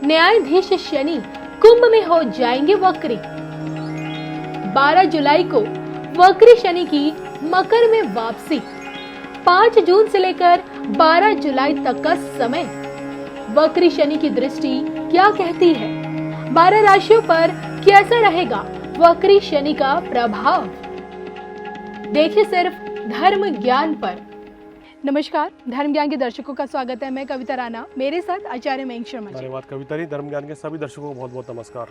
न्यायाधीश शनि कुंभ में हो जाएंगे वक्री। 12 जुलाई को वक्री शनि की मकर में वापसी। 5 जून से लेकर 12 जुलाई तक का समय। वक्री शनि की दृष्टि क्या कहती है? 12 राशियों पर कैसा रहेगा वक्री शनि का प्रभाव? देखिए सिर्फ धर्म ज्ञान पर। नमस्कार, धर्म ज्ञान के दर्शकों का स्वागत है। मैं कविता राणा, मेरे साथ आचार्य मयंक शर्मा। धन्यवाद कविता जी। धर्म ज्ञान के सभी दर्शकों को बहुत बहुत नमस्कार।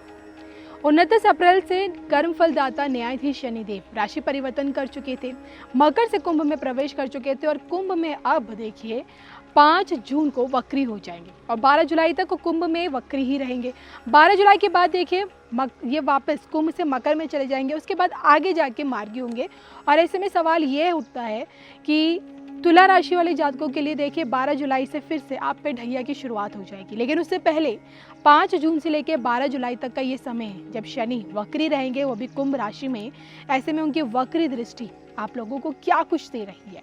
29 अप्रैल से कर्म फलदाता न्यायाधीश शनिदेव राशि परिवर्तन कर चुके थे, मकर से कुंभ में प्रवेश कर चुके थे और कुंभ में अब देखिए 5 जून को वक्री हो जाएंगे और 12 जुलाई तक कुंभ में वक्री ही रहेंगे। 12 जुलाई के बाद देखिए ये वापस कुंभ से मकर में चले जाएंगे, उसके बाद आगे जाके मार्गी होंगे। और ऐसे में सवाल ये उठता है कि तुला राशि वाले जातकों के लिए देखिए 12 जुलाई से फिर से आप पे ढैया की शुरुआत हो जाएगी, लेकिन उससे पहले 5 जून से लेकर 12 जुलाई तक का ये समय है जब शनि वक्री रहेंगे, वो भी कुंभ राशि में। ऐसे में उनकी वक्री दृष्टि आप लोगों को क्या कुछ दे रही है,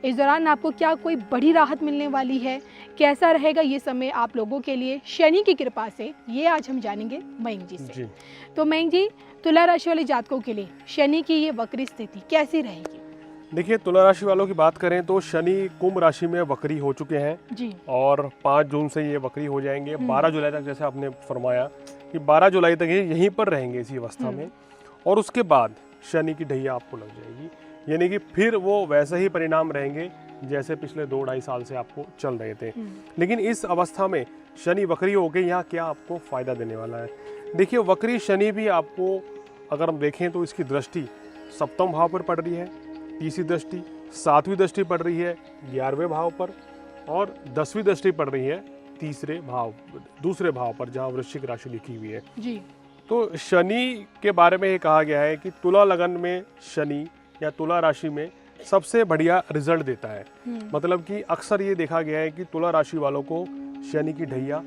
इस दौरान आपको क्या कोई बड़ी राहत मिलने वाली है, कैसा रहेगा ये समय आप लोगों के लिए शनि की कृपा से, ये आज हम जानेंगे मयंक जी से। तो मयंक जी, तुला राशि वाले जातकों के लिए शनि की ये वक्री स्थिति कैसी रहेगी? देखिए, तुला राशि वालों की बात करें तो शनि कुंभ राशि में वक्री हो चुके हैं जी। और 5 जून से ये वक्री हो जाएंगे। 12 जुलाई तक, जैसे आपने फरमाया कि 12 जुलाई तक ये यहीं पर रहेंगे इसी अवस्था में, और उसके बाद शनि की ढैया आपको लग जाएगी। यानी कि फिर वो वैसे ही परिणाम रहेंगे जैसे पिछले 2-2.5 साल से आपको चल रहे थे। लेकिन इस अवस्था में शनि वक्री होकर यहाँ क्या आपको फायदा देने वाला है? देखिए, वक्री शनि भी आपको अगर हम देखें तो इसकी दृष्टि सप्तम भाव पर पड़ रही है, तीसरी दृष्टि, 7वीं दृष्टि पड़ रही है 11वें भाव पर, और 10वीं दृष्टि पड़ रही है दूसरे भाव पर, जहाँ वृश्चिक राशि लिखी हुई है जी। तो शनि के बारे में ये कहा गया है कि तुला लगन में शनि या तुला राशि में सबसे बढ़िया रिजल्ट देता है। मतलब कि अक्सर ये देखा गया है कि तुला राशि वालों को शनि की ढैया,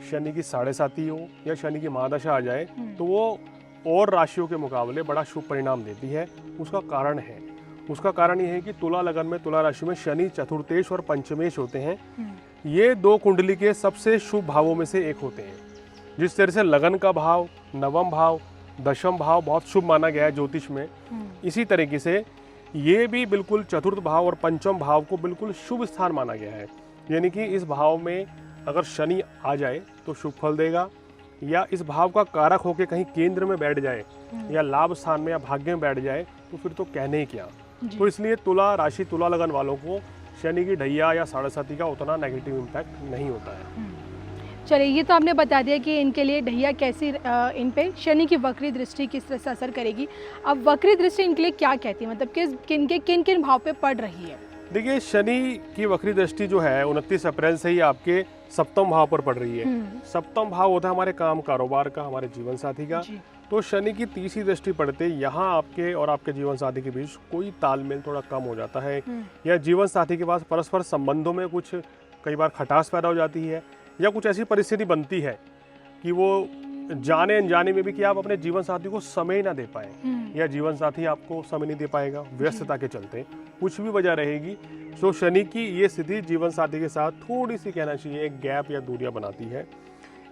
शनि की 7.5 हो या शनि की महादशा आ जाए तो वो और राशियों के मुकाबले बड़ा शुभ परिणाम देती है। उसका कारण ये है कि तुला लगन में, तुला राशि में शनि चतुर्थेश और पंचमेश होते हैं। ये 2 कुंडली के सबसे शुभ भावों में से एक होते हैं। जिस तरह से लगन का भाव, नवम भाव, दशम भाव बहुत शुभ माना गया है ज्योतिष में, इसी तरीके से ये भी बिल्कुल चतुर्थ भाव और पंचम भाव को बिल्कुल शुभ स्थान माना गया है। यानी कि इस भाव में अगर शनि आ जाए तो शुभ फल देगा, या इस भाव का कारक होकर कहीं केंद्र में बैठ जाए या लाभ स्थान में या भाग्य में बैठ जाए तो फिर तो कहने ही क्या। तो इसलिए तुला राशि, तुला लगन वालों को शनि की ढैया या 7.5 का उतना नेगेटिव इम्पैक्ट नहीं होता है। चलिए, ये तो आपने बता दिया कि इनके लिए ढैया कैसी, इन पे शनि की वक्री दृष्टि किस तरह से असर करेगी। अब वक्री दृष्टि इनके लिए क्या कहती है, मतलब किन किन भाव पे पड़ रही है? देखिए, शनि की वक्री दृष्टि जो है 29 अप्रैल से ही आपके सप्तम भाव पर पड़ रही है। सप्तम भाव होता है हमारे काम कारोबार का, हमारे जीवन साथी का। तो शनि की तीसरी दृष्टि पड़ते यहाँ आपके और आपके जीवन साथी के बीच कोई तालमेल थोड़ा कम हो जाता है, या जीवन साथी के पास परस्पर संबंधों में कुछ कई बार खटास पैदा हो जाती है, या कुछ ऐसी परिस्थिति बनती है कि वो जाने अनजाने में भी कि आप अपने जीवन साथी को समय ना दे पाए, या जीवन साथी आपको समय नहीं दे पाएगा व्यस्तता के चलते, कुछ भी वजह रहेगी। तो शनि की ये स्थिति जीवन साथी के साथ थोड़ी सी, कहना चाहिए, एक गैप या दूरियां बनाती है।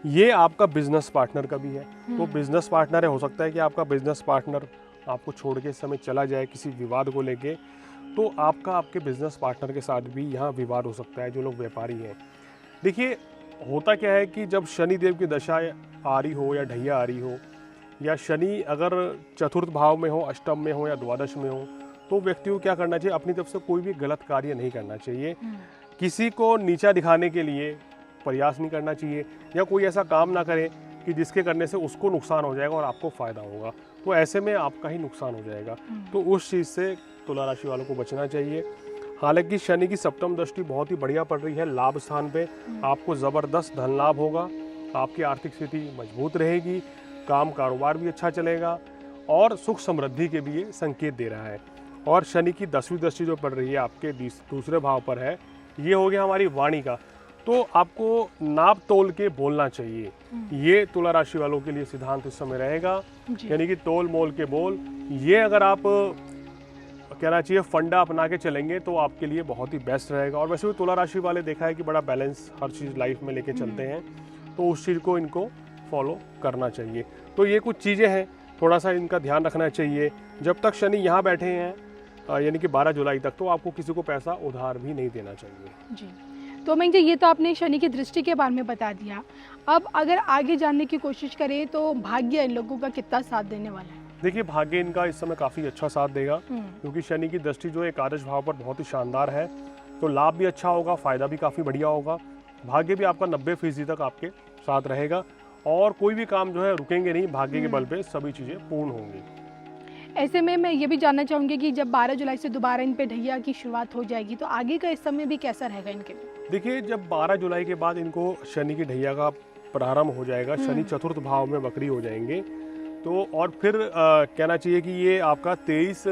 ये आपका बिजनेस पार्टनर का भी है। तो बिजनेस पार्टनर है, हो सकता है कि आपका बिजनेस पार्टनर आपको छोड़ के इस समय चला जाए किसी विवाद को लेके, तो आपके बिजनेस पार्टनर के साथ भी यहाँ विवाद हो सकता है, जो लोग व्यापारी हैं। देखिए, होता क्या है कि जब शनि देव की दशा आ रही हो या ढैया आ रही हो, या शनि अगर चतुर्थ भाव में हो, अष्टम में हो या द्वादश में हो, तो व्यक्ति को क्या करना चाहिए? अपनी तरफ से कोई भी गलत कार्य नहीं करना चाहिए, किसी को नीचा दिखाने के लिए प्रयास नहीं करना चाहिए, या कोई ऐसा काम ना करे कि जिसके करने से उसको नुकसान हो जाएगा और आपको फायदा होगा, तो ऐसे में आपका ही नुकसान हो जाएगा। तो उस चीज़ से तुला राशि वालों को बचना चाहिए। हालांकि शनि की सप्तम दृष्टि बहुत ही बढ़िया पड़ रही है लाभ स्थान पे, आपको ज़बरदस्त धन लाभ होगा, आपकी आर्थिक स्थिति मजबूत रहेगी, काम कारोबार भी अच्छा चलेगा, और सुख समृद्धि के भी ये संकेत दे रहा है। और शनि की 10वीं दृष्टि जो पड़ रही है आपके दूसरे भाव पर है, ये हो गया हमारी वाणी का। तो आपको नाप तोल के बोलना चाहिए, ये तुला राशि वालों के लिए सिद्धांत इस समय रहेगा। यानी कि तोल मोल के बोल, ये अगर आप कहना चाहिए फंडा अपना के चलेंगे तो आपके लिए बहुत ही बेस्ट रहेगा। और वैसे भी तुला राशि वाले देखा है कि बड़ा बैलेंस हर चीज़ लाइफ में लेके चलते हैं, तो उस चीज़ को इनको फॉलो करना चाहिए। तो ये कुछ चीज़ें हैं, थोड़ा सा इनका ध्यान रखना चाहिए। जब तक शनि यहाँ बैठे हैं यानी कि 12 जुलाई तक, तो आपको किसी को पैसा उधार भी नहीं देना चाहिए जी। तो मैं जी, ये तो आपने शनि की दृष्टि के बारे में बता दिया। अब अगर आगे जानने की कोशिश करें तो भाग्य इन लोगों का कितना साथ देने वाला है? देखिए, भाग्य इनका इस समय काफ़ी अच्छा साथ देगा, क्योंकि शनि की दृष्टि जो है एकादश भाव पर बहुत ही शानदार है। तो लाभ भी अच्छा होगा, फ़ायदा भी काफ़ी बढ़िया होगा। भाग्य भी आपका 90% तक आपके साथ रहेगा और कोई भी काम जो है रुकेंगे नहीं, भाग्य के बल पे सभी चीज़ें पूर्ण होंगी। ऐसे में मैं ये भी जानना चाहूँगी कि जब 12 जुलाई से दोबारा इन पे ढैया की शुरुआत हो जाएगी तो आगे का इस समय भी कैसा रहेगा इनके लिए? देखिए, जब 12 जुलाई के बाद इनको शनि की ढैया का प्रारंभ हो जाएगा, शनि चतुर्थ भाव में वक्री हो जाएंगे, तो और फिर कहना चाहिए कि ये आपका 23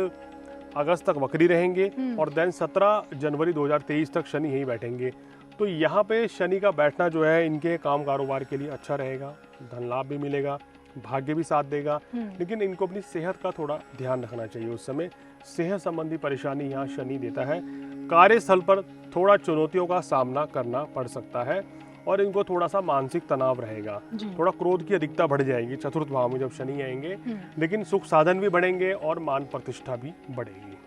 अगस्त तक वक्री रहेंगे और देन 17 जनवरी 2023 तक शनि यहीं बैठेंगे। तो यहाँ पे शनि का बैठना जो है इनके काम कारोबार के लिए अच्छा रहेगा, धन लाभ भी मिलेगा, भाग्य भी साथ देगा। लेकिन इनको अपनी सेहत का थोड़ा ध्यान रखना चाहिए। उस समय सेहत संबंधी परेशानी यहाँ शनि देता है। कार्यस्थल पर थोड़ा चुनौतियों का सामना करना पड़ सकता है और इनको थोड़ा सा मानसिक तनाव रहेगा, थोड़ा क्रोध की अधिकता बढ़ जाएगी चतुर्थ भाव में जब शनि आएंगे। लेकिन सुख साधन भी बढ़ेंगे और मान प्रतिष्ठा भी बढ़ेगी।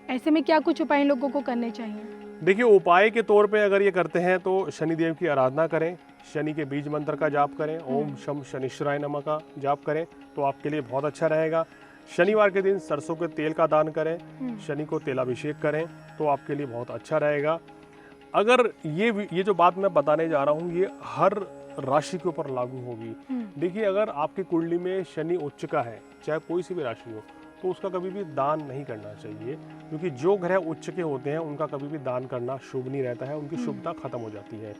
ऐसे में क्या कुछ उपाय लोगों को करने चाहिए? देखिए, उपाय के तौर पे अगर ये करते हैं तो शनिदेव की आराधना करें, शनि के बीज मंत्र का जाप करें, ओम शम शनिश्चराय नमः का जाप करें तो आपके लिए बहुत अच्छा रहेगा। शनिवार के दिन सरसों के तेल का दान करें, शनि को तेलाभिषेक करें तो आपके लिए बहुत अच्छा रहेगा। अगर ये जो बात मैं बताने जा रहा हूँ ये हर राशि के ऊपर लागू होगी। देखिए, अगर आपकी कुंडली में शनि उच्च का है, चाहे कोई सी भी राशि हो, तो उसका कभी भी दान नहीं करना चाहिए, क्योंकि जो ग्रह उच्च के होते हैं उनका कभी भी दान करना शुभ नहीं रहता है, उनकी शुभता खत्म हो जाती है।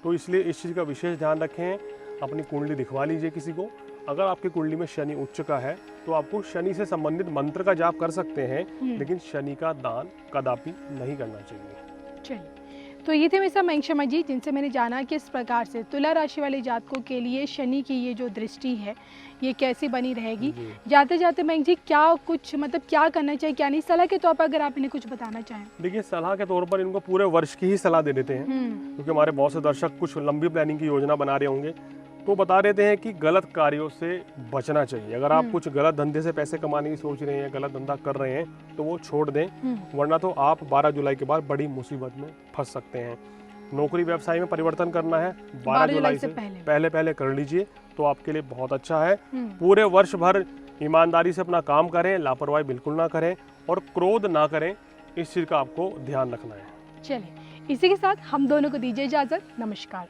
तो इसलिए इस चीज़ का विशेष ध्यान रखें। अपनी कुंडली दिखवा लीजिए किसी को। अगर आपकी कुंडली में शनि उच्च का है तो आपको शनि से संबंधित मंत्र का जाप कर सकते हैं, लेकिन शनि का दान कदापि नहीं करना चाहिए। चलिए, तो ये थे मेरा मंशमा जी, जिनसे मैंने जाना कि इस प्रकार से तुला राशि वाले जातकों के लिए शनि की ये जो दृष्टि है ये कैसी बनी रहेगी। जाते जाते मैं जी क्या करना चाहिए, क्या नहीं, सलाह के तौर पर अगर आप इन्हें कुछ बताना चाहें? देखिए, सलाह के तौर पर इनको पूरे वर्ष की ही सलाह दे देते हैं, क्योंकि हमारे बहुत से दर्शक कुछ लंबी प्लानिंग की योजना बना रहे होंगे, तो बता देते हैं कि गलत कार्यों से बचना चाहिए। अगर आप कुछ गलत धंधे से पैसे कमाने की सोच रहे हैं, गलत धंधा कर रहे हैं, तो वो छोड़ दें, वरना तो आप 12 जुलाई के बाद बड़ी मुसीबत में फंस सकते हैं। नौकरी व्यवसाय में परिवर्तन करना है, 12 जुलाई से पहले कर लीजिए तो आपके लिए बहुत अच्छा है। पूरे वर्ष भर ईमानदारी से अपना काम करें, लापरवाही बिल्कुल ना करें और क्रोध ना करें, इस चीज़ का आपको ध्यान रखना है। चलिए, इसी के साथ हम दोनों को दीजिए इजाज़त। नमस्कार।